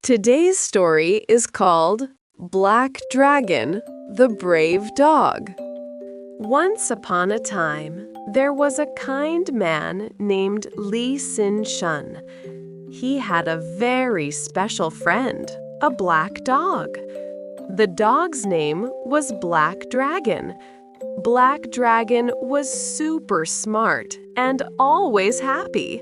Today's story is called Black Dragon, the Brave Dog. Once upon a time, there was a kind man named Xinchun. He had a very special friend, a black dog. The dog's name was Black Dragon. Black Dragon was super smart and always happy.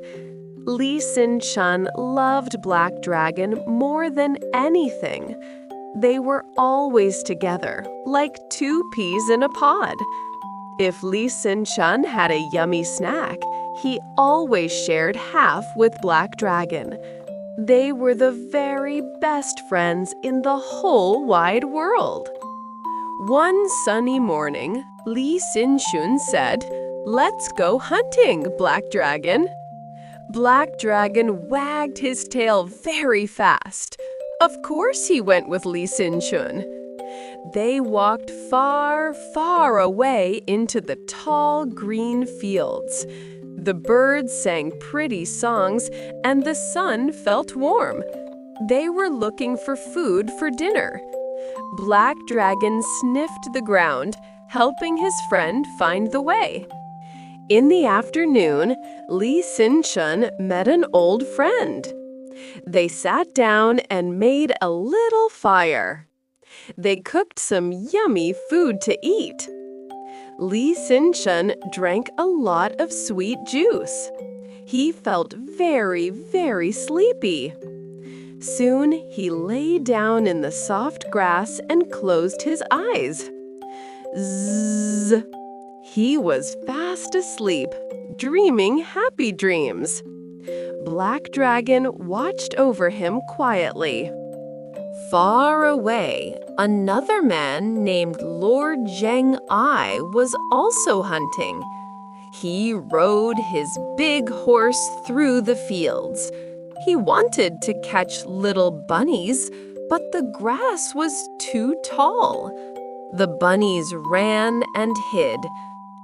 Xinchun loved Black Dragon more than anything. They were always together, like two peas in a pod. If Xinchun had a yummy snack, he always shared half with Black Dragon. They were the very best friends in the whole wide world. One sunny morning, Xinchun said, "Let's go hunting, Black Dragon." Black Dragon wagged his tail very fast. Of course he went with Xinchun. They walked far, far away into the tall green fields. The birds sang pretty songs and the sun felt warm. They were looking for food for dinner. Black Dragon sniffed the ground, helping his friend find the way. In the afternoon, Xinchun met an old friend. They sat down and made a little fire. They cooked some yummy food to eat. Xinchun drank a lot of sweet juice. He felt very, very sleepy. Soon he lay down in the soft grass and closed his eyes. Zzz! He was fast asleep, dreaming happy dreams. Black Dragon watched over him quietly. Far away, another man named Lord Zheng-I was also hunting. He rode his big horse through the fields. He wanted to catch little bunnies, but the grass was too tall. The bunnies ran and hid.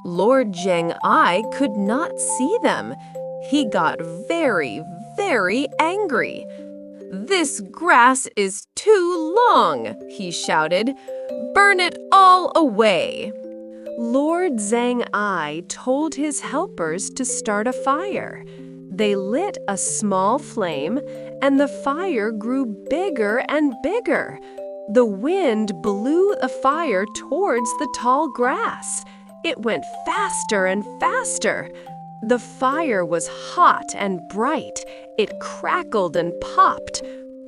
Lord Zheng-I could not see them. He got very, very angry. "This grass is too long," he shouted. "Burn it all away." Lord Zheng-I told his helpers to start a fire. They lit a small flame, and the fire grew bigger and bigger. The wind blew the fire towards the tall grass. It went faster and faster. The fire was hot and bright. It crackled and popped.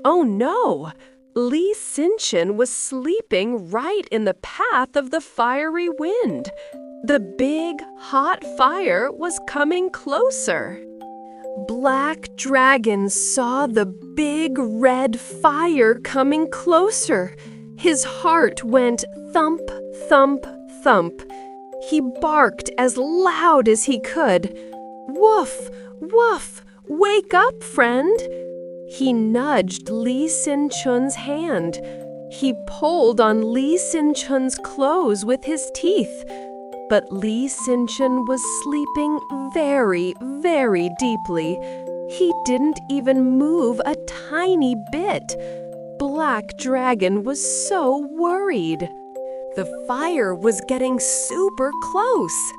Oh no! Xinchun was sleeping right in the path of the fiery wind. The big, hot fire was coming closer. Black Dragon saw the big red fire coming closer. His heart went thump, thump, thump. He barked as loud as he could. "Woof, woof, wake up, friend." He nudged Xinchun's hand. He pulled on Xinchun's clothes with his teeth. But Xinchun was sleeping very, very deeply. He didn't even move a tiny bit. Black Dragon was so worried. The fire was getting super close.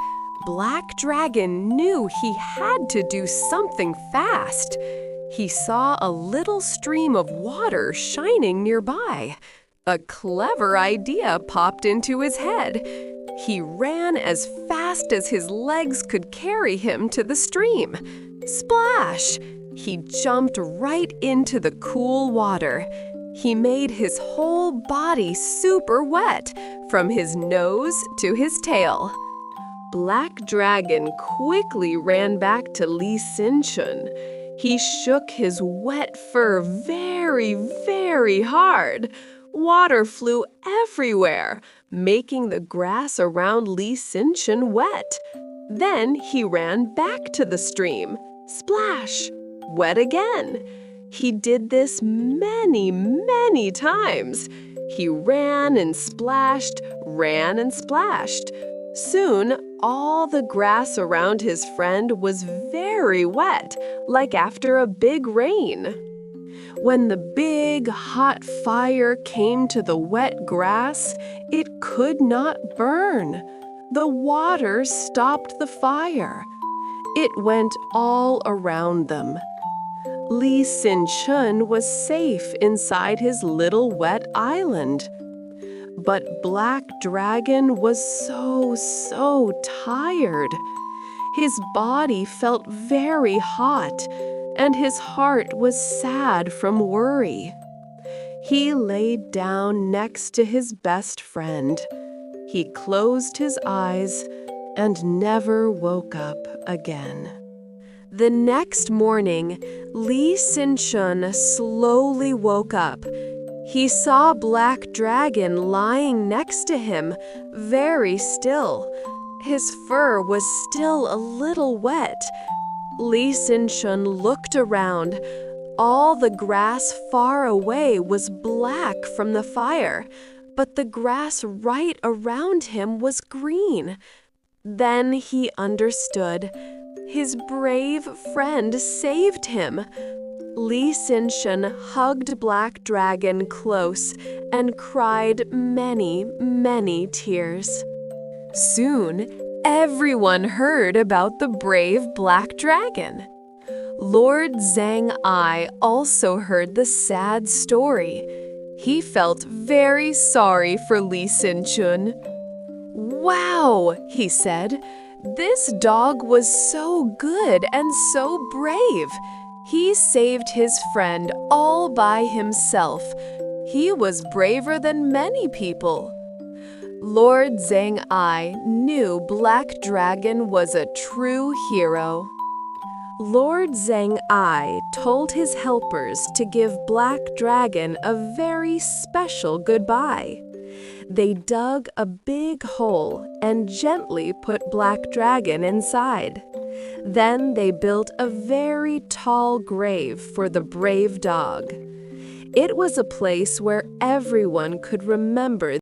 Black Dragon knew he had to do something fast. He saw a little stream of water shining nearby. A clever idea popped into his head. He ran as fast as his legs could carry him to the stream. Splash! He jumped right into the cool water. He made his whole body super wet, from his nose to his tail. Black Dragon quickly ran back to Xinchun. He shook his wet fur very, very hard. Water flew everywhere, making the grass around Xinchun wet. Then he ran back to the stream. Splash! Wet again. He did this many, many times. He ran and splashed, ran and splashed. Soon, all the grass around his friend was very wet, like after a big rain. When the big, hot fire came to the wet grass, it could not burn. The water stopped the fire. It went all around them. Xinchun was safe inside his little wet island. But Black Dragon was so tired. His body felt very hot, and his heart was sad from worry. He laid down next to his best friend. He closed his eyes and never woke up again. The next morning, Xinchun slowly woke up. He saw Black Dragon lying next to him, very still. His fur was still a little wet. Xinchun looked around. All the grass far away was black from the fire, but the grass right around him was green. Then he understood. His brave friend saved him. Xinchun hugged Black Dragon close and cried many tears. Soon, everyone heard about the brave Black Dragon. Lord Zhang-ai also heard the sad story. He felt very sorry for Xinchun. "Wow," he said, "this dog was so good and so brave. He saved his friend all by himself. He was braver than many people." Lord Zhang-ai knew Black Dragon was a true hero. Lord Zhang-ai told his helpers to give Black Dragon a very special goodbye. They dug a big hole and gently put Black Dragon inside. Then they built a very tall grave for the brave dog. It was a place where everyone could remember